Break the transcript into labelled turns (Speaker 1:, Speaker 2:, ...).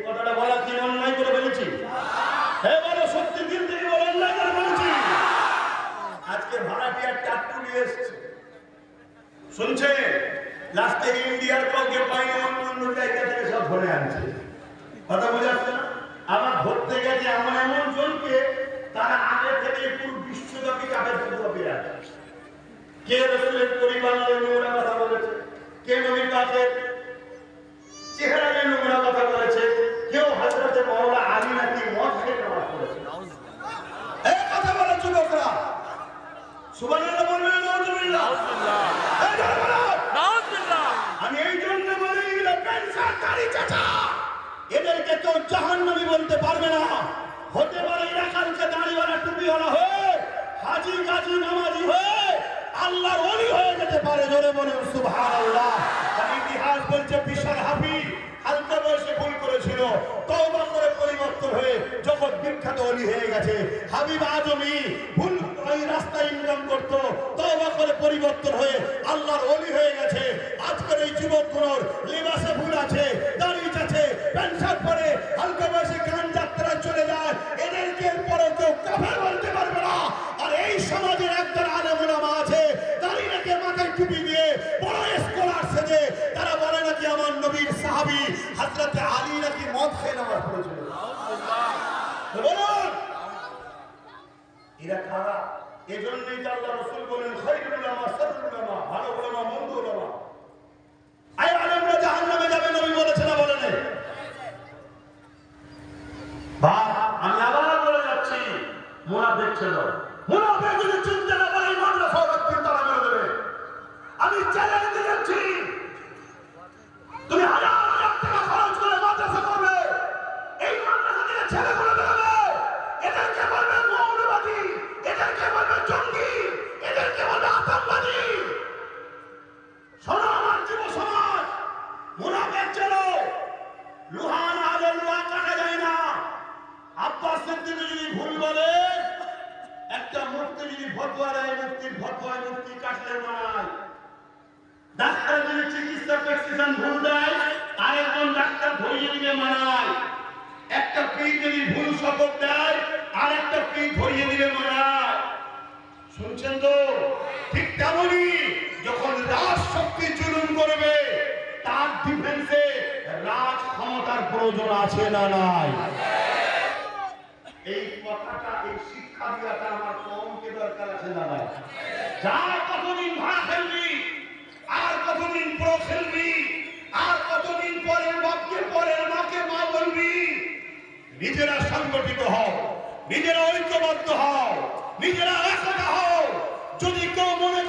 Speaker 1: কথাটা বলা কি অন্যায় করে বলেছি? হ্যাঁ বলো, সত্যি দিন থেকে বলো, অন্যায় করে বলেছি? আজকে ভাড়াটিয়ার টাট্টু নিয়ে এসছে, শুনছে লাস্টে ইন্ডিয়ার কাউকে পাইনি, অন্য জায়গা থেকে সব ধরে আনছে। কথা বোঝাচ্ছে না? আমার ধরতে গেছে এমন এমন জনকে তারা আগে থেকে পুরো বিশ্বব্যাপী কাপের ফুটবল আছে। কে রসুলের পরিবার নিয়ে নোংরা কথা বলেছে, কে নবী পাকের চেহারা নিয়ে নোংরা কথা বলেছে, কেউ হযরতে মাওলানা আলী নাকি মদ খেয়ে নামাজ পড়েছে। এই কথা বলে যুবকরা সুবহানাল্লাহ বলবেন, নাউজুবিল্লাহ, এই জোরে বলো নাউজুবিল্লাহ। আমি এই জন্য বলি পেনশনকারী চাচা এদেরকে কেউ জাহান্নামী বলতে পারবে না। হতে পারে এরা কালকে দাড়িওয়ালা টুপিওয়ালা হয়ে হাজি গাজী নামাজি হয়ে আল্লাহর ওলি হয়ে যেতে পারে। জোরে বলুন সুবহানাল্লাহ। ইতিহাস বলছে বিশাল হাফিজ হালকা বয়সে ভুল করেছিল, তওবা করে পরিবর্তন হয়ে জগৎ বিখ্যাত ওলি হয়ে গেছে। হাবিব আজমি ভুল এই রাস্তায় ইনকাম করতো, তওবা করে পরিবর্তন হয়ে আল্লাহর ওলি হয়ে গেছে। আজকের এই যুবকগুলোর লিবাসে ভুল আছে, দাড়ি আছে, প্যান্ট শার্ট পরে হালকা বয়সে গান যাত্রায় চলে যায়, এদেরকে এরপরে কেউ কাফের বলতে পারবে না। আর এই সমাজের একজন আলেম ওলামা আছে, দাড়ি রেখে মাথায় টুপি দিয়ে বড় স্কলার সেজে তারা বলে নাকি আমার নবীর সাহাবী হযরতে আলী নাকি মদ খেয়ে নামাজ পড়েছিল। বলুন এরা কারা? এজন্যই তো আল্লাহ রাসূল বলেন খায়রুল উলামা শাররুল উলামা, ভালো উলামা মন্দ উলামা। এই আলেমরা জাহান্নামে যাবে নবী বলেছেন না বলেন? বাপ আমি আবার বলে যাচ্ছি, মুনাফিক ছিল, মুনাফিক যদি চিন্তা না করে মাদ্রাসা রাখতে তারা মেরে দেবে। আমি চ্যালেঞ্জ দিয়েছি, তুমি হাজার হাজার টাকা খরচ করে মাদ্রাসা করবে, এই মাদ্রাসা থেকে ছেলেগুলো বেরোবে, এদেরকে বলবে মৌলবাদী, এদেরকে বলবে জঙ্গি, এদেরকে বলবে আতঙ্কবাদী। শোনো আমার যুব সমাজ, মুনাফিক ছিল, লোহা না হলে লোহা কাটা যায় না। আব্বাস সিদ্দিকী যদি ভুল বলে, একটা মুফতি যদি ফতোয়া দেয়, মুফতির ফতোয়ায় মুফতি কাটলে মানায়। ডাক্তার যদি চিকিৎসা প্রেসক্রিপশন ভুল দেয়, আরেকজন ডাক্তার ধরিয়ে দিলে মানায়। একটা পীর যদি ভুল শপথ দেয়, আরেকটা পীর ধরিয়ে দিলে মানায়। শুনছেন তো? ঠিক তেমনি যখন রাজ শক্তি জুলুম করবে, তার ডিফেন্সে রাজ ক্ষমতার প্রয়োজন আছে না নাই? এই কথাটা, এই শিক্ষা দেওয়াটা আমার কমকে দরকার আছে না নাই? যা কতদিন ভাড়া খেলবি, আর কতদিন প্রো খেলবি, আর কতদিন পরের বাপকে পরের মাকে মা বলবি? নিজেরা সংগঠিত হও, নিজেরা ঐক্যবদ্ধ হও, নিজেরা একতা হও। যদি কেউ মনে